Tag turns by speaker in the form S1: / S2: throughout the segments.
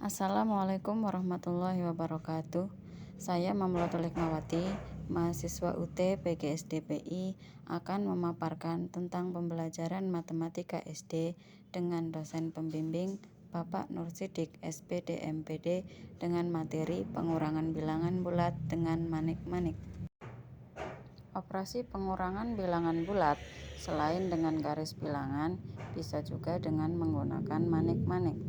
S1: Assalamualaikum warahmatullahi wabarakatuh. Saya Mamlatul Hikmawati, mahasiswa UT PGSD-PI, akan memaparkan tentang pembelajaran matematika SD dengan dosen pembimbing Bapak Nur Sidik, SPD MPD, dengan materi pengurangan bilangan bulat dengan manik-manik. Operasi pengurangan bilangan bulat selain dengan garis bilangan, bisa juga dengan menggunakan manik-manik.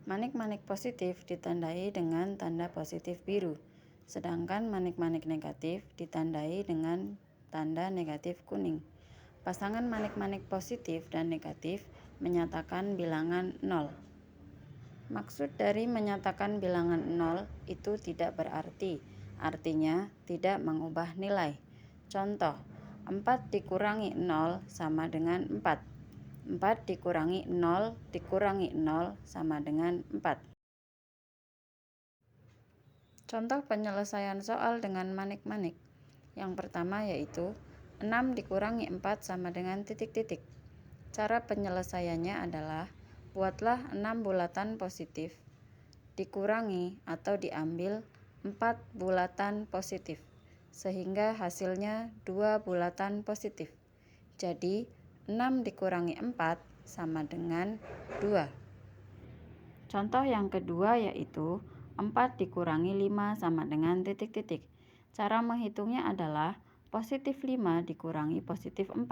S1: Manik-manik positif ditandai dengan tanda positif biru, sedangkan manik-manik negatif ditandai dengan tanda negatif kuning. Pasangan manik-manik positif dan negatif menyatakan bilangan 0. Maksud dari menyatakan bilangan 0 itu tidak berarti, artinya tidak mengubah nilai. Contoh, 4 dikurangi 0 sama dengan 4. 4 dikurangi 0 dikurangi 0 sama dengan 4. Contoh penyelesaian soal dengan manik-manik. Yang pertama yaitu 6 dikurangi 4 sama dengan titik-titik. Cara penyelesaiannya adalah buatlah 6 bulatan positif dikurangi atau diambil 4 bulatan positif, sehingga hasilnya 2 bulatan positif. Jadi 6 dikurangi 4 sama dengan 2. Contoh yang kedua yaitu 4 dikurangi 5 sama dengan titik-titik. Cara menghitungnya adalah positif 5 dikurangi positif 4,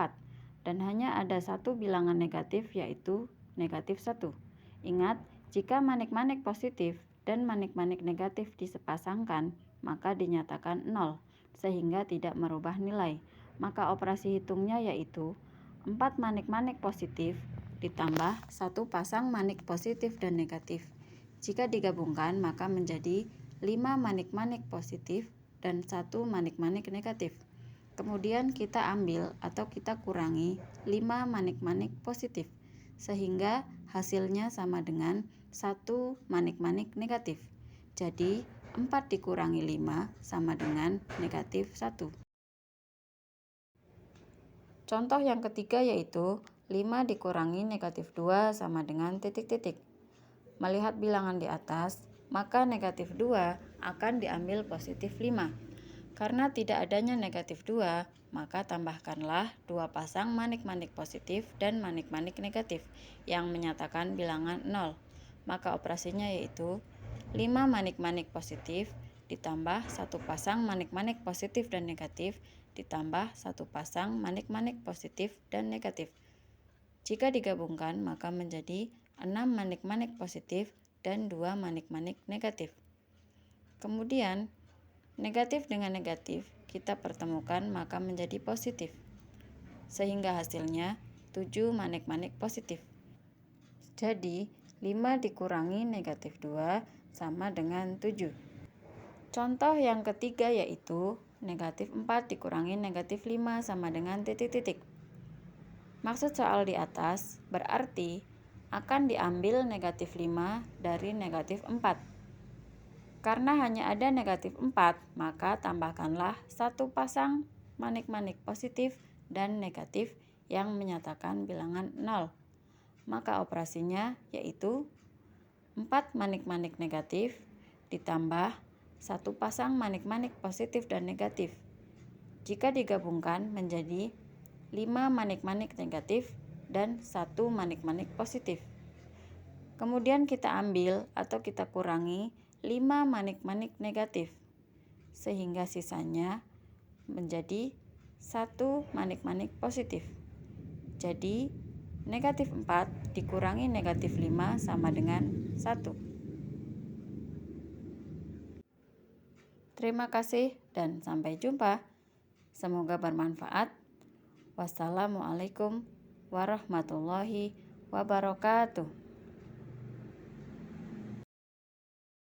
S1: dan hanya ada satu bilangan negatif yaitu negatif 1. Ingat, jika manik-manik positif dan manik-manik negatif disepasangkan, maka dinyatakan 0, sehingga tidak merubah nilai. Maka operasi hitungnya yaitu 4 manik-manik positif ditambah 1 pasang manik positif dan negatif. Jika digabungkan maka menjadi 5 manik-manik positif dan 1 manik-manik negatif. Kemudian kita ambil atau kita kurangi 5 manik-manik positif, sehingga hasilnya sama dengan 1 manik-manik negatif. Jadi 4 dikurangi 5 sama dengan negatif 1. Contoh yang ketiga yaitu 5 dikurangi negatif 2 sama dengan titik-titik. Melihat bilangan di atas, maka negatif 2 akan diambil positif 5. Karena tidak adanya negatif 2, maka tambahkanlah 2 pasang manik-manik positif dan manik-manik negatif yang menyatakan bilangan 0. Maka operasinya yaitu 5 manik-manik positif ditambah 1 pasang manik-manik positif dan negatif ditambah 1 pasang manik-manik positif dan negatif. Jika digabungkan maka menjadi 6 manik-manik positif dan 2 manik-manik negatif. Kemudian negatif dengan negatif kita pertemukan maka menjadi positif, sehingga hasilnya 7 manik-manik positif. Jadi 5 dikurangi negatif 2 sama dengan 7. Contoh yang ketiga yaitu negatif 4 dikurangi negatif 5 sama dengan titik-titik. Maksud soal di atas berarti akan diambil negatif 5 dari negatif 4. Karena hanya ada negatif 4, maka tambahkanlah 1 pasang manik-manik positif dan negatif yang menyatakan bilangan 0. Maka operasinya yaitu 4 manik-manik negatif ditambah 1 pasang manik-manik positif dan negatif. Jika digabungkan menjadi 5 manik-manik negatif dan 1 manik-manik positif. Kemudian kita ambil atau kita kurangi 5 manik-manik negatif, sehingga sisanya menjadi 1 manik-manik positif. Jadi negatif 4 dikurangi negatif 5 sama dengan 1. Terima kasih dan sampai jumpa. Semoga bermanfaat. Wassalamualaikum warahmatullahi wabarakatuh.